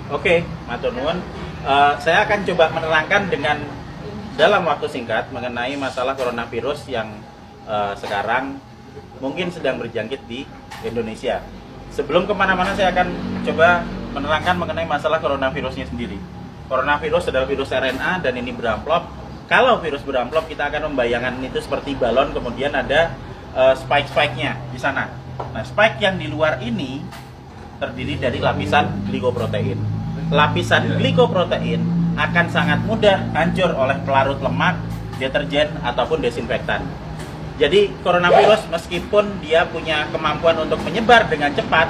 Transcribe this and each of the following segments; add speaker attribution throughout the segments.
Speaker 1: Oke, matur nuwun. Saya akan coba menerangkan dengan dalam waktu singkat mengenai masalah coronavirus yang sekarang mungkin sedang berjangkit di Indonesia. Sebelum kemana-mana saya akan coba menerangkan mengenai masalah coronavirusnya sendiri. Coronavirus adalah virus RNA dan ini beramplop. Kalau virus beramplop kita akan membayangkan itu seperti balon, kemudian ada spike-spike-nya di sana. Nah, spike yang di luar ini terdiri dari lapisan glikoprotein. Lapisan glikoprotein akan sangat mudah hancur oleh pelarut lemak, deterjen, ataupun desinfektan. Jadi coronavirus meskipun dia punya kemampuan untuk menyebar dengan cepat,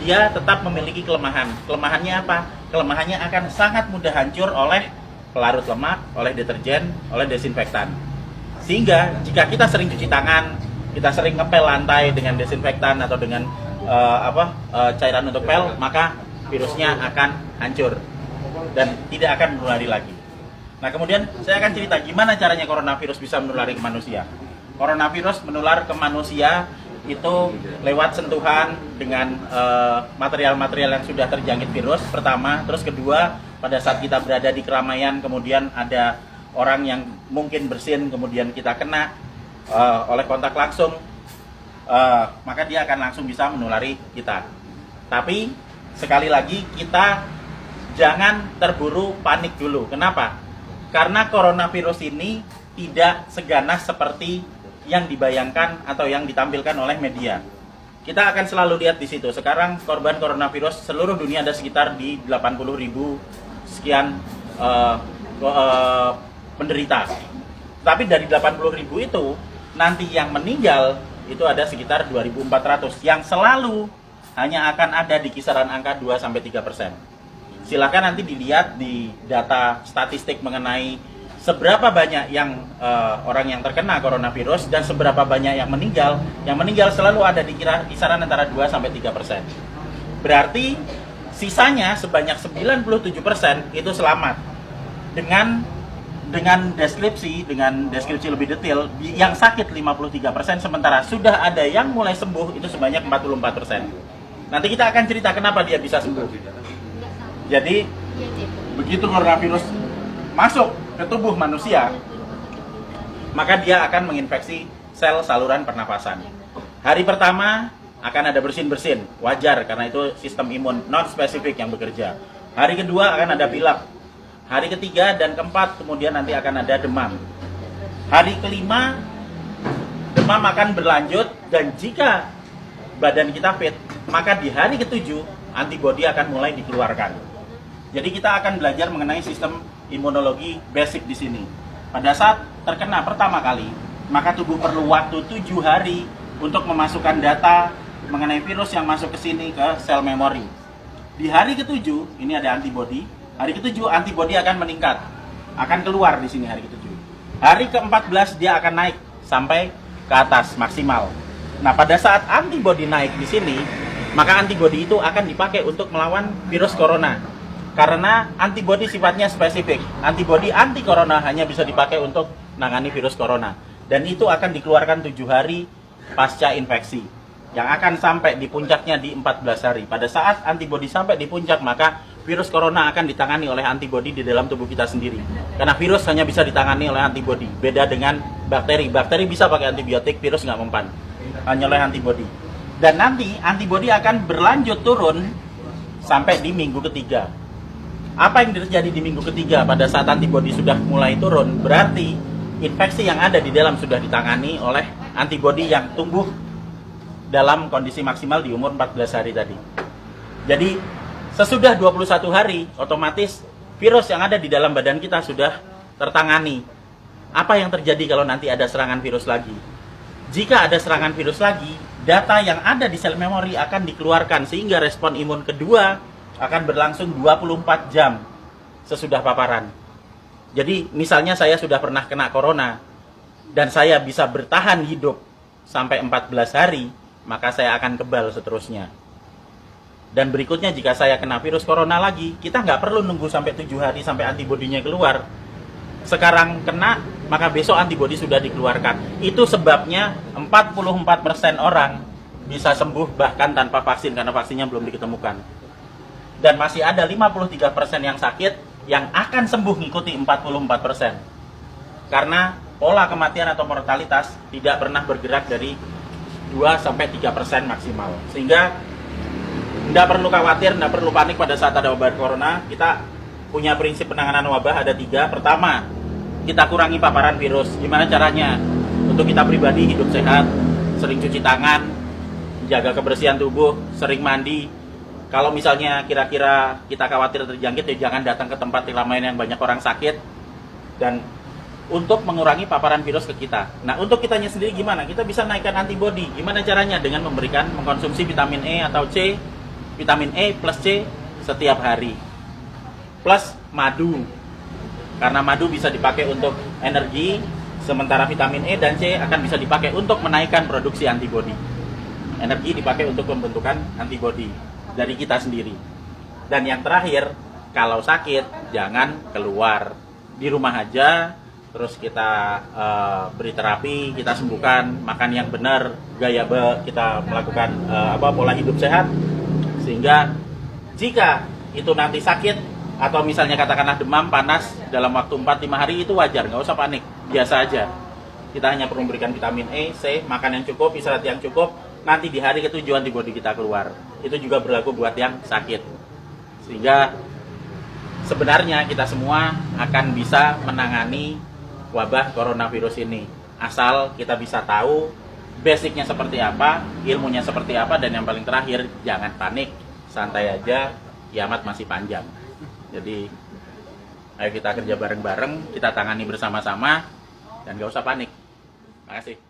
Speaker 1: dia tetap memiliki kelemahan. Kelemahannya apa? Kelemahannya akan sangat mudah hancur oleh pelarut lemak, oleh deterjen, oleh desinfektan. Sehingga jika kita sering cuci tangan, kita sering ngepel lantai dengan desinfektan atau dengan cairan untuk pel, maka virusnya akan hancur dan tidak akan menulari lagi. Nah, kemudian saya akan cerita gimana caranya coronavirus bisa menulari ke manusia. Coronavirus menular ke manusia itu lewat sentuhan dengan material-material yang sudah terjangkit virus pertama, terus kedua pada saat kita berada di keramaian, kemudian ada orang yang mungkin bersin, kemudian kita kena oleh kontak langsung, maka dia akan langsung bisa menulari kita. Tapi sekali lagi kita jangan terburu panik dulu. Kenapa? Karena coronavirus ini tidak seganas seperti yang dibayangkan atau yang ditampilkan oleh media. Kita akan selalu lihat di situ. Sekarang korban coronavirus seluruh dunia ada sekitar di 80.000 sekian penderita. Tapi dari 80.000 itu nanti yang meninggal itu ada sekitar 2.400 yang selalu hanya akan ada di kisaran angka 2-3%. Silahkan nanti dilihat di data statistik mengenai seberapa banyak yang orang yang terkena coronavirus dan seberapa banyak yang meninggal. Yang meninggal selalu ada di kisaran antara 2-3%. Berarti sisanya sebanyak 97% itu selamat. Dengan deskripsi lebih detail, yang sakit 53%, sementara sudah ada yang mulai sembuh itu sebanyak 44%. Nanti kita akan cerita kenapa dia bisa sembuh. Jadi, begitu coronavirus masuk ke tubuh manusia, maka dia akan menginfeksi sel saluran pernapasan. Hari pertama akan ada bersin-bersin, wajar karena itu sistem imun non-spesifik yang bekerja. Hari kedua akan ada pilek. Hari ketiga dan keempat kemudian nanti akan ada demam. Hari kelima demam akan berlanjut dan jika badan kita fit, maka di hari ketujuh antibodi akan mulai dikeluarkan. Jadi kita akan belajar mengenai sistem imunologi basic di sini. Pada saat terkena pertama kali, maka tubuh perlu waktu 7 hari untuk memasukkan data mengenai virus yang masuk ke sini ke sel memori. Di hari ketujuh ini ada antibodi. Hari ketujuh antibodi akan meningkat, akan keluar di sini hari ketujuh. Hari ke-14 dia akan naik sampai ke atas maksimal. Nah, pada saat antibodi naik di sini, maka antibodi itu akan dipakai untuk melawan virus corona. Karena antibodi sifatnya spesifik. Antibodi anti corona hanya bisa dipakai untuk menangani virus corona. Dan itu akan dikeluarkan 7 hari pasca infeksi. Yang akan sampai di puncaknya di 14 hari. Pada saat antibodi sampai di puncak, maka virus corona akan ditangani oleh antibodi di dalam tubuh kita sendiri. Karena virus hanya bisa ditangani oleh antibodi. Beda dengan bakteri. Bakteri bisa pakai antibiotik, virus nggak mempan. Hanya oleh antibodi. Dan nanti antibodi akan berlanjut turun sampai di minggu ketiga. Apa yang terjadi di minggu ketiga pada saat antibodi sudah mulai turun? Berarti infeksi yang ada di dalam sudah ditangani oleh antibodi yang tumbuh dalam kondisi maksimal di umur 14 hari tadi. Jadi sesudah 21 hari, otomatis virus yang ada di dalam badan kita sudah tertangani. Apa yang terjadi kalau nanti ada serangan virus lagi? Jika ada serangan virus lagi, data yang ada di sel memori akan dikeluarkan sehingga respon imun kedua akan berlangsung 24 jam sesudah paparan. Jadi misalnya saya sudah pernah kena corona dan saya bisa bertahan hidup sampai 14 hari, maka saya akan kebal seterusnya. Dan berikutnya jika saya kena virus corona lagi, kita nggak perlu nunggu sampai 7 hari sampai antibodinya keluar. Sekarang kena, maka besok antibodi sudah dikeluarkan. Itu sebabnya 44% orang bisa sembuh bahkan tanpa vaksin karena vaksinnya belum diketemukan. dan masih ada 53% yang sakit yang akan sembuh ngikuti 44%. Karena pola kematian atau mortalitas tidak pernah bergerak dari 2-3% maksimal. Sehingga tidak perlu khawatir, tidak perlu panik pada saat ada wabah corona. Kita punya prinsip penanganan wabah ada 3. Pertama, kita kurangi paparan virus. Gimana caranya? Untuk kita pribadi hidup sehat, sering cuci tangan, jaga kebersihan tubuh, sering mandi. Kalau misalnya kira-kira kita khawatir terjangkit, ya jangan datang ke tempat keramaian yang banyak orang sakit. Dan untuk mengurangi paparan virus ke kita. Nah, untuk kitanya sendiri gimana? Kita bisa naikkan antibodi. Gimana caranya? Dengan mengkonsumsi vitamin E atau C, vitamin E plus C setiap hari. Plus madu. Karena madu bisa dipakai untuk energi, sementara vitamin E dan C akan bisa dipakai untuk menaikkan produksi antibodi. Energi dipakai untuk pembentukan antibodi dari kita sendiri. Dan yang terakhir, kalau sakit jangan keluar. Di rumah aja. Terus kita beri terapi, kita sembuhkan, makan yang benar, kita melakukan pola hidup sehat, sehingga jika itu nanti sakit atau misalnya katakanlah demam, panas dalam waktu 4-5 hari itu wajar, nggak usah panik, biasa aja. Kita hanya perlu memberikan vitamin E, C, makan yang cukup, istirahat yang cukup, nanti di hari ke-7 antibodi kita keluar. Itu juga berlaku buat yang sakit. Sehingga sebenarnya kita semua akan bisa menangani wabah coronavirus ini, asal kita bisa tahu basicnya seperti apa, ilmunya seperti apa, dan yang paling terakhir jangan panik, santai aja, kiamat masih panjang. Jadi ayo kita kerja bareng-bareng, kita tangani bersama-sama, dan gak usah panik. Terima kasih.